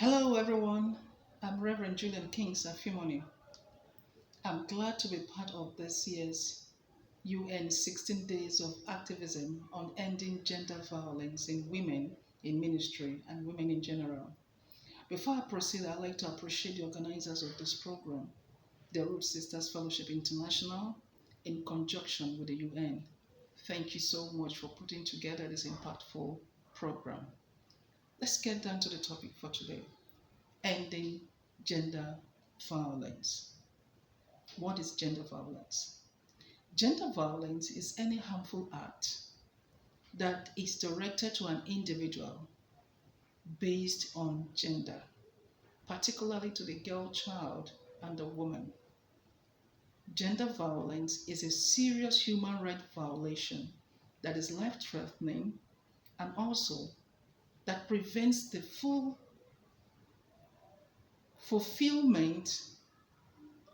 Hello, everyone. I'm Reverend Julian King's Afimoni. I'm glad to be part of this year's UN 16 Days of Activism on ending gender violence in women in ministry and women in general. Before I proceed, I'd like to appreciate the organizers of this program, the Root Sisters Fellowship International, in conjunction with the UN. Thank you so much for putting together this impactful program. Let's get down to the topic for today. Ending gender violence. What is gender violence? Gender violence is any harmful act that is directed to an individual based on gender, particularly to the girl child and the woman. Gender violence is a serious human rights violation that is life-threatening and also that prevents the full fulfillment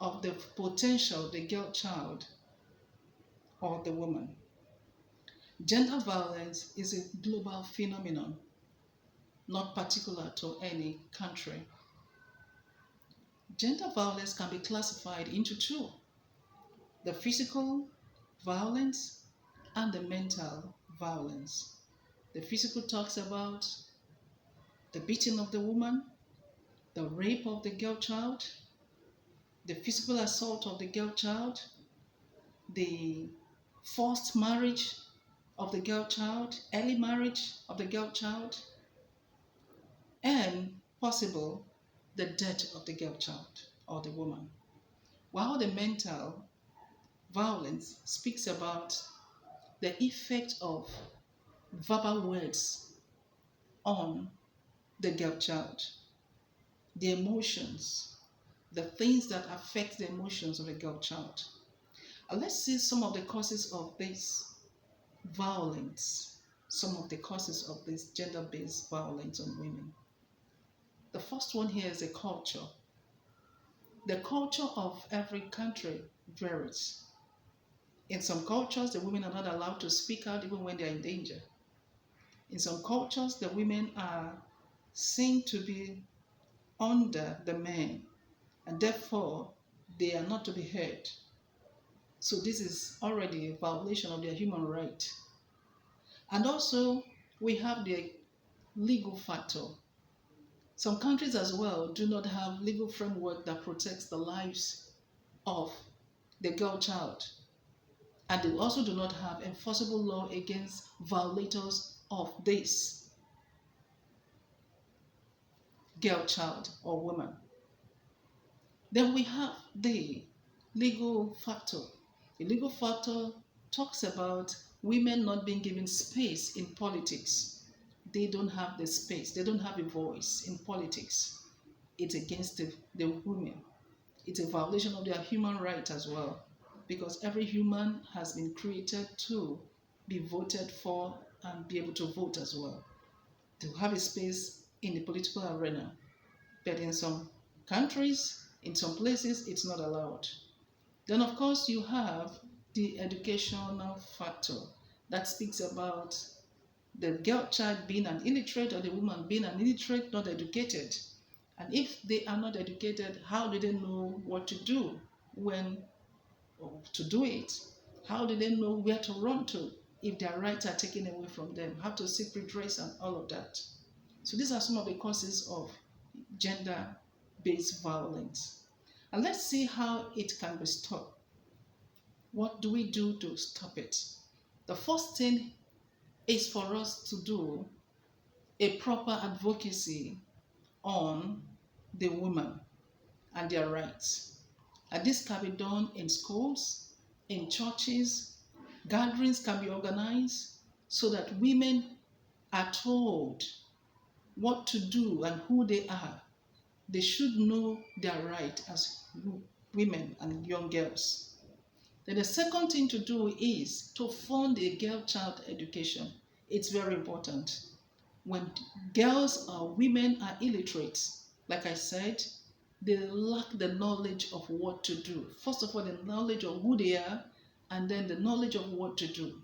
of the potential of the girl child or the woman. Gender violence is a global phenomenon, not particular to any country. Gender violence can be classified into two: the physical violence and the mental violence. The physical talks about the beating of the woman, the rape of the girl child, the physical assault of the girl child, the forced marriage of the girl child, early marriage of the girl child, and possible the death of the girl child or the woman. While the mental violence speaks about the effect of verbal words on the girl child, the emotions, the things that affect the emotions of the girl child. Let's see some of the causes of this violence, some of the causes of this gender-based violence on women. The first one here is the culture. The culture of every country varies. In some cultures, the women are not allowed to speak out even when they are in danger. In some cultures, the women are seen to be under the men, and therefore they are not to be heard. So this is already a violation of their human right. And also, we have the legal factor. Some countries as well do not have legal framework that protects the lives of the girl child. And they also do not have enforceable law against violators of this girl child or woman. Then we have the legal factor. The legal factor talks about women not being given space in politics. They don't have the space. They don't have a voice in politics. It's against the women. It's a violation of their human right as well, because every human has been created to be voted for and be able to vote as well, to have a space in the political arena. But in some countries, in some places, it's not allowed. Then, of course, you have the educational factor that speaks about the girl child being an illiterate or the woman being an illiterate, not educated. And if they are not educated, how do they know what to do when to do it? How do they know where to run to if their rights are taken away from them? How to seek redress and all of that. So these are some of the causes of gender-based violence. And let's see how it can be stopped. What do we do to stop it? The first thing is for us to do a proper advocacy on the women and their rights. And this can be done in schools, in churches. Gatherings can be organized so that women are told what to do and who they are. They should know their right as women and young girls. Then the second thing to do is to fund a girl child education. It's very important. When girls or women are illiterate, like I said, they lack the knowledge of what to do. First of all, the knowledge of who they are, and then the knowledge of what to do.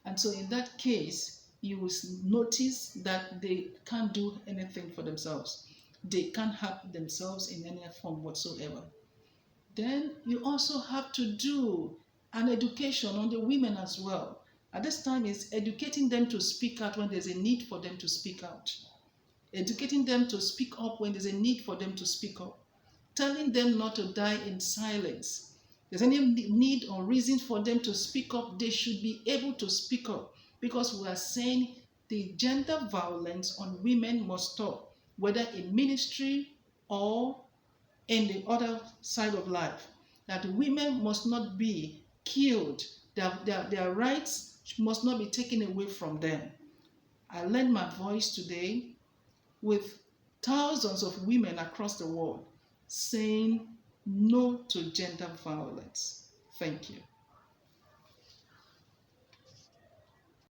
And so in that case, you will notice that they can't do anything for themselves. they can't help themselves in any form whatsoever. Then you also have to do an education on the women as well. At this time, is educating them to speak out when there's a need for them to speak out. Educating them to speak up when there's a need for them to speak up. Telling them not to die in silence. If there's any need or reason for them to speak up, they should be able to speak up, because we are saying the gender violence on women must stop, whether in ministry or in the other side of life. That women must not be killed. Their rights must not be taken away from them. I lend my voice today with thousands of women across the world saying no to gender violence. Thank you.